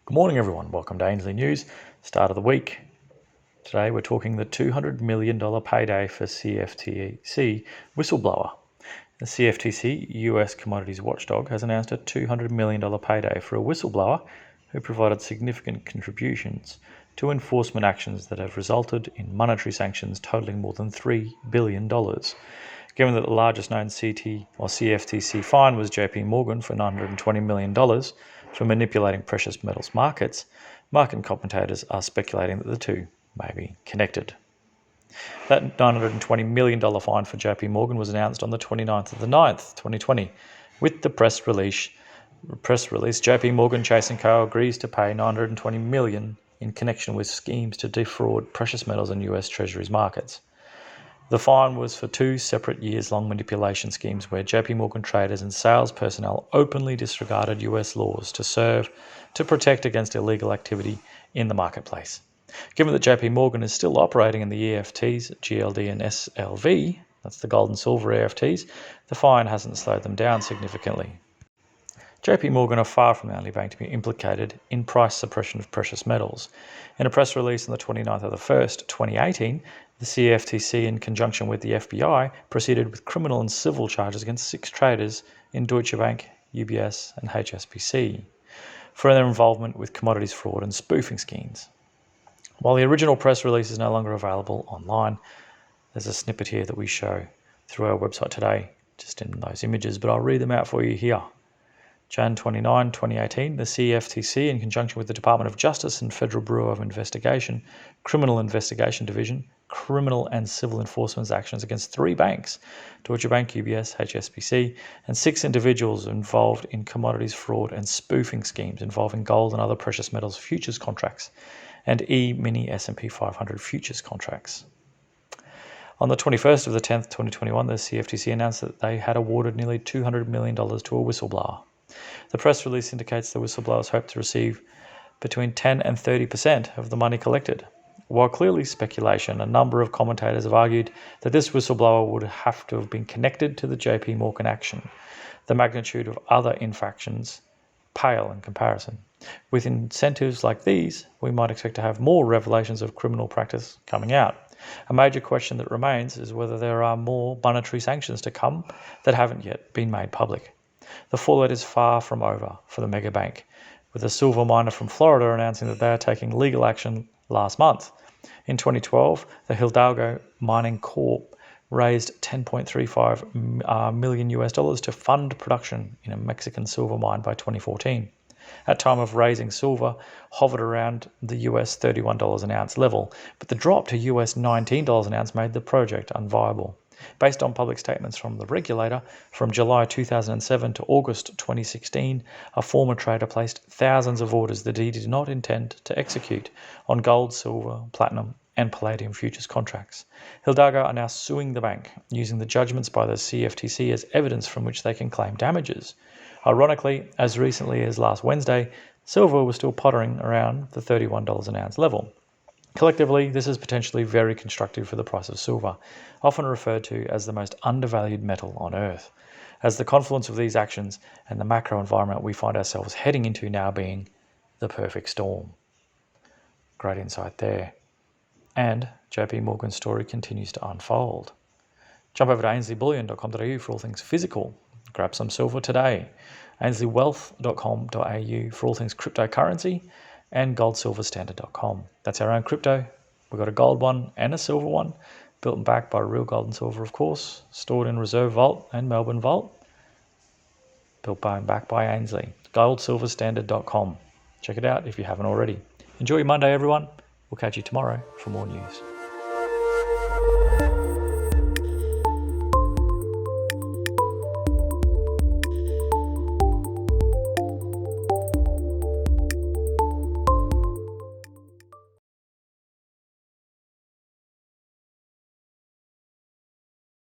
Good morning, everyone. Welcome to Ainsley News. Start of the week. Today we're talking the $200 million payday for CFTC Whistleblower. The CFTC, US commodities watchdog, has announced a $200 million payday for a whistleblower who provided significant contributions to enforcement actions that have resulted in monetary sanctions totaling more than $3 billion. Given that the largest known CFTC fine was JP Morgan for $920 million for manipulating precious metals markets, market commentators are speculating that the two may be connected. That $920 million fine for JP Morgan was announced on the 29th of the 9th, 2020. With the press release, JP Morgan Chase & Co. agrees to pay $920 million in connection with schemes to defraud precious metals and US Treasuries markets. The fine was for two separate years-long manipulation schemes where JP Morgan traders and sales personnel openly disregarded US laws to protect against illegal activity in the marketplace. Given that JP Morgan is still operating in the EFTs, GLD and SLV, that's the gold and silver EFTs, the fine hasn't slowed them down significantly. JP Morgan are far from the only bank to be implicated in price suppression of precious metals. In a press release on the 29th of the 1st, 2018, the CFTC, in conjunction with the FBI, proceeded with criminal and civil charges against 6 traders in Deutsche Bank, UBS and HSBC for their involvement with commodities fraud and spoofing schemes. While the original press release is no longer available online, there's a snippet here that we show through our website today, just in those images, but I'll read them out for you here. Jan 29, 2018, the CFTC, in conjunction with the Department of Justice and Federal Bureau of Investigation, Criminal Investigation Division, criminal and civil enforcement actions against 3 banks, Deutsche Bank, UBS, HSBC, and 6 individuals involved in commodities fraud and spoofing schemes involving gold and other precious metals futures contracts and E-mini S&P 500 futures contracts. On the 21st of the 10th, 2021, the CFTC announced that they had awarded nearly $200 million to a whistleblower. The press release indicates the whistleblowers hope to receive between 10 and 30% of the money collected. While clearly speculation, a number of commentators have argued that this whistleblower would have to have been connected to the JP Morgan action. The magnitude of other infractions pale in comparison. With incentives like these, we might expect to have more revelations of criminal practice coming out. A major question that remains is whether there are more monetary sanctions to come that haven't yet been made public. The fallout is far from over for the mega bank, with a silver miner from Florida announcing that they are taking legal action last month. In 2012, the Hidalgo Mining Corp raised $10.35 million to fund production in a Mexican silver mine by 2014. At time of raising, silver hovered around the US $31 an ounce level, but the drop to US $19 an ounce made the project unviable. Based on public statements from the regulator, from July 2007 to August 2016, a former trader placed thousands of orders that he did not intend to execute on gold, silver, platinum, and palladium futures contracts. Hidalgo are now suing the bank, using the judgments by the CFTC as evidence from which they can claim damages. Ironically, as recently as last Wednesday, silver was still pottering around the $31 an ounce level. Collectively, this is potentially very constructive for the price of silver, often referred to as the most undervalued metal on Earth, as the confluence of these actions and the macro environment we find ourselves heading into now being the perfect storm. Great insight there. And JP Morgan's story continues to unfold. Jump over to ainsleyBullion.com.au for all things physical. Grab some silver today. ainsleywealth.com.au for all things cryptocurrency, and goldsilverstandard.com. That's our own crypto. We've got a gold one and a silver one, built and backed by real gold and silver, of course, stored in Reserve Vault and Melbourne Vault, built by and backed by Ainsley. goldsilverstandard.com. Check it out if you haven't already. Enjoy your Monday, everyone. We'll catch you tomorrow for more news.